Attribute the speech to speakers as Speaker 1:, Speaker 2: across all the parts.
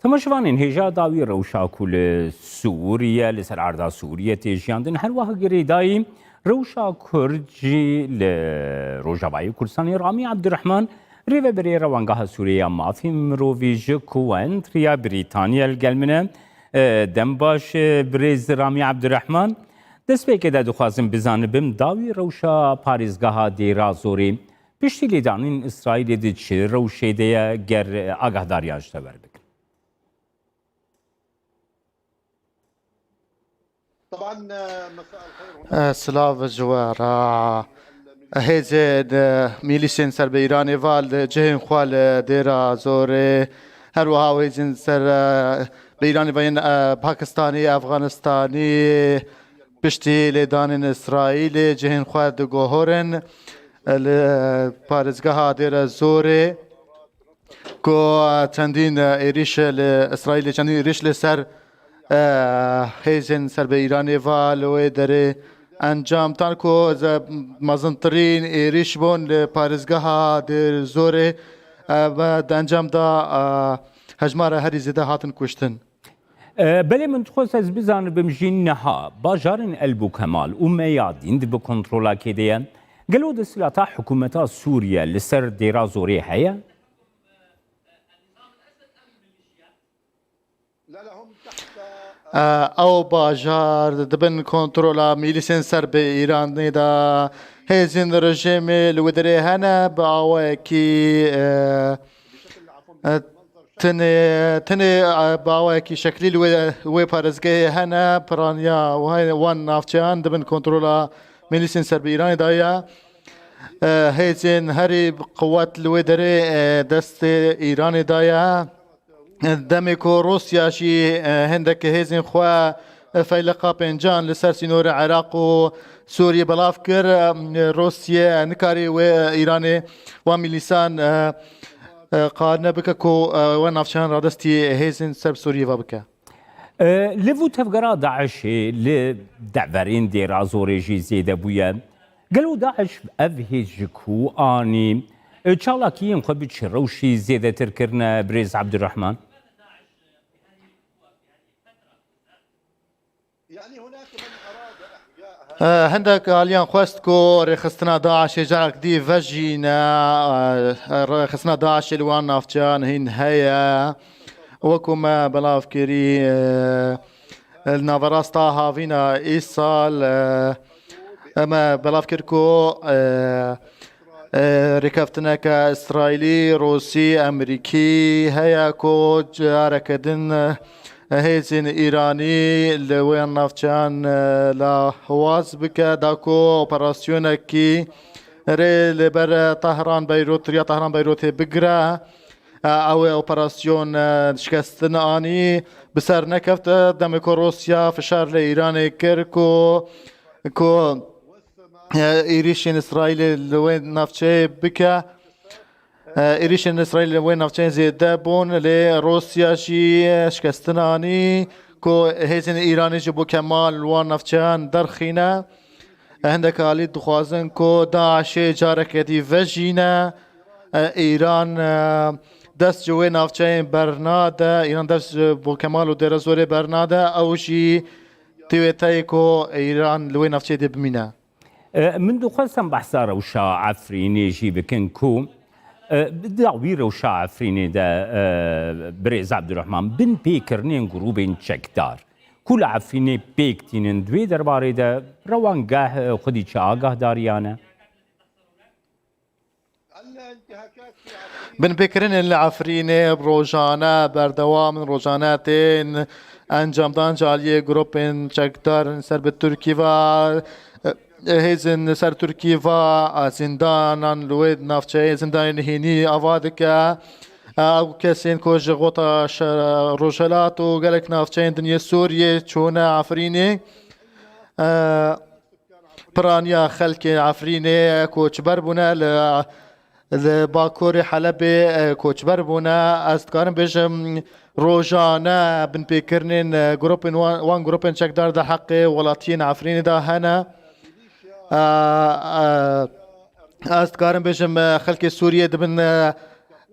Speaker 1: تماشوانین هجا داوی روشا کل سوریه لسر عرضا سوریه تیجیاندن هر وقت گریدایی روشا کرجی لروجاوای کردستانی رامی عبدالرحمن ریو بری روانگاه سوریه مافی مروویج کوانت ریا بریتانیا الگلمنه دنباش بریز رامی عبدالرحمن دست به که دخوازم بزنبم داوی روشا پاریزگاه دیرا زوری پشتی لیدانین اسرائیل دید چه روشه دیا گر آگاه داریاج تبر بکن.
Speaker 2: طبعا مساء الخير. سلاف الجوار هيزن ميليشن سر بإيران فال جهن خوال ديرا زوري هر وها هيزن سر بإيران بين باكستاني أفغانستاني بشتي لدان إسرائيل جهن خوال دقوهورن البارزگاه ديرا زوري كو چندين إيريش لإسرائيل چندين إيريش لسر هیزن سر به ایران وال و داره انجام تان کو مزنترین ایریش بون پارزگاه در زوره و انجام دا هجمار هری زده هاتن کشتن.
Speaker 1: بله من تخص از بزن بمجین نها باجارن البو کمال و میادین دی بکنترولا که دیان گلو دستیلاتا حکومتا سوریه لسر دیرا زوره هیا؟
Speaker 2: او باجار دبن کنترولا میلیسن سر به ایران نیدا هزین رژیم لودره هنه باوه کی تنه باوه کی شکلی وی پارزگه هنه پرانیا وان نافچان دبن کنترولا میلیسن سر به ایران دایا هزین هری قوات لودره دست ایران دایا دمكو روسيا شي هندك هيزن خوا فيلقا بنجان لسر سينور عراق وسوريا بلافكر روسيا نكاري وإيراني وميليسان قارنا بككو ونافشان رادستي هيزن سر سوريا وبكا
Speaker 1: لفو تفقرا داعش لدعفرين دي رازوري جي زيدا بويا قالوا داعش أفهجكو آني چالاكيين خبي روشي زيدا تركرنا بريز عبد الرحمن
Speaker 2: هندك اليان خوستكو رخصتنا داعش جارك دي فجينا رخصتنا داعش الوان نافجان هين هيا وكما بلاف كري النافراستا هافينا ايصال اما بلاف كركو ركبتنا كإسرائيلي روسي أمريكي هيا كو جاركدن هيزن إيراني لوين نافچان لا هواز بكا داكو اوبراسيونكي ري لبر طهران بيروت ريا طهران بيروت بقرا او اوبراسيون شكستن اني بسر نكفت دمكو روسيا فشار لإيران كيركو كو إيريشن إسرائيل لوين نافچه بكا إيريشن إسرائيل لوين نافچه زيده بون لروسيا شي شكستناني كو هيزن إيراني جبو كمال وان نافچان درخينا هندك آلي دخوازن كو داعش جارك دي وجينا إيران دست جوه نافچه برناده إيران دست بو كمال و درزور برناده او شي تيوتاي كو إيران لوين نافچه دي بمينه
Speaker 1: من دخلتم بحثا روشا عفريني جي بكن كو بدعوي روشا عفريني دا بريز عبد الرحمن بن بيكرنين جروبين تشكدار كل عفريني بيكتين دوي درباري دا روانگاه خدي آگاه داريانا
Speaker 2: بن بيكرن العفريني بروجانا بردوام روجاناتين انجام دان جاليه جروبين تشكدار سر بالتركي و هيزن سر تركيا و زندان لويد نافچه زندان هيني اوادك او كسين كوج غوطا روجلات و قالك نافچه دنيا سوريا چونا عفريني برانيا خلق عفريني كوچبر بونا لباكوري حلب كوچبر بونا استقارن بجم روجانا بن بيكرنين جروبين وان جروبين شكدار دا حقي ولاتين عفريني دا هنا استقارن بجم خلق سوريا دبن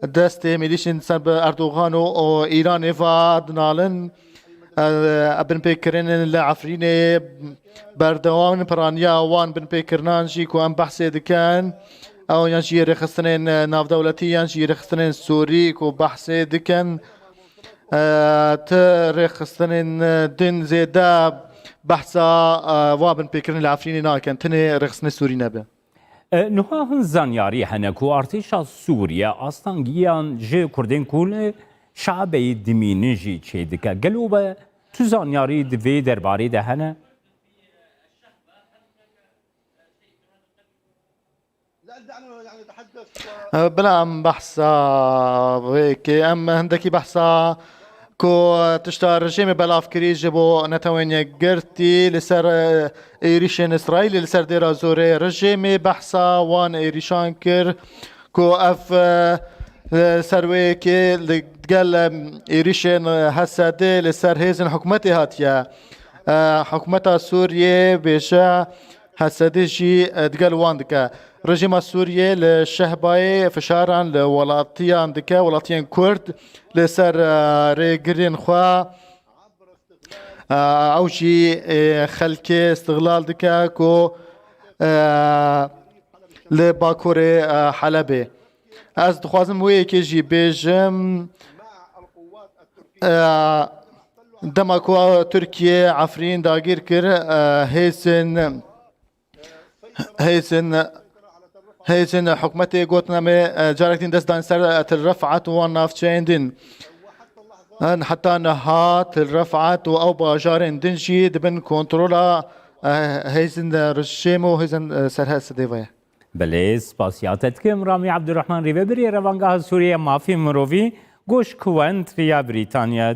Speaker 2: دست میلیشن سب اردوغان و ایران و دنالن ابن پیکرین لعفرین بردوام پرانیا وان بن پیکرنان جی کو ام بحث دکان او یانجی رخصتنین ناف دولتی یانجی رخصتنین سوری کو بحث دکان رخصتنین دن زیدا بحثا وابن پیکرین لعفرین ناکن تنه رخصتن سوری نبه
Speaker 1: نها هن زانیاری هنکو ارتشا سوریه آستانگیان جه کردین کول شعبی دمینجی چه دکه گلو به تو زانیاری دوی درباره ده هنه
Speaker 2: بلا ام بحثا هيك ام هندكي بحثا كو تشتار رجيم بلافكري جبو نتوين قرتي لسر ايريشن اسرائيل لسر ديرا زوري رجيم بحثا وان ايريشان كر كو اف سروي كي قال ايريشن هسادي لسر هيزن حكومتي هاتيا حكومتها سوريا بيشا هسادي جي تقال وان دكا رژیم سوریه لشهبای فشاران لولاتیان دکه ولاتیان کرد لسر ریگرین خوا او جی خلک استغلال دکه کو لباکور حلبه از دخوازم وی که جی بیجم دمکو ترکیه عفرین داگیر کر هيزن حكمتي قوتنا مي جاركتين دست دان سر ترفعت وان نافشين دين حتى نهات الرفعت او باجارين دنجي دبن كنترولا هيزن رشيمو هيزن سرها سديفايا
Speaker 1: بله سپاسیاتت کم رامی عبدالرحمن ریوه بری روانگاه سوریه مافی مروی گوش کوانت ریا بریتانیا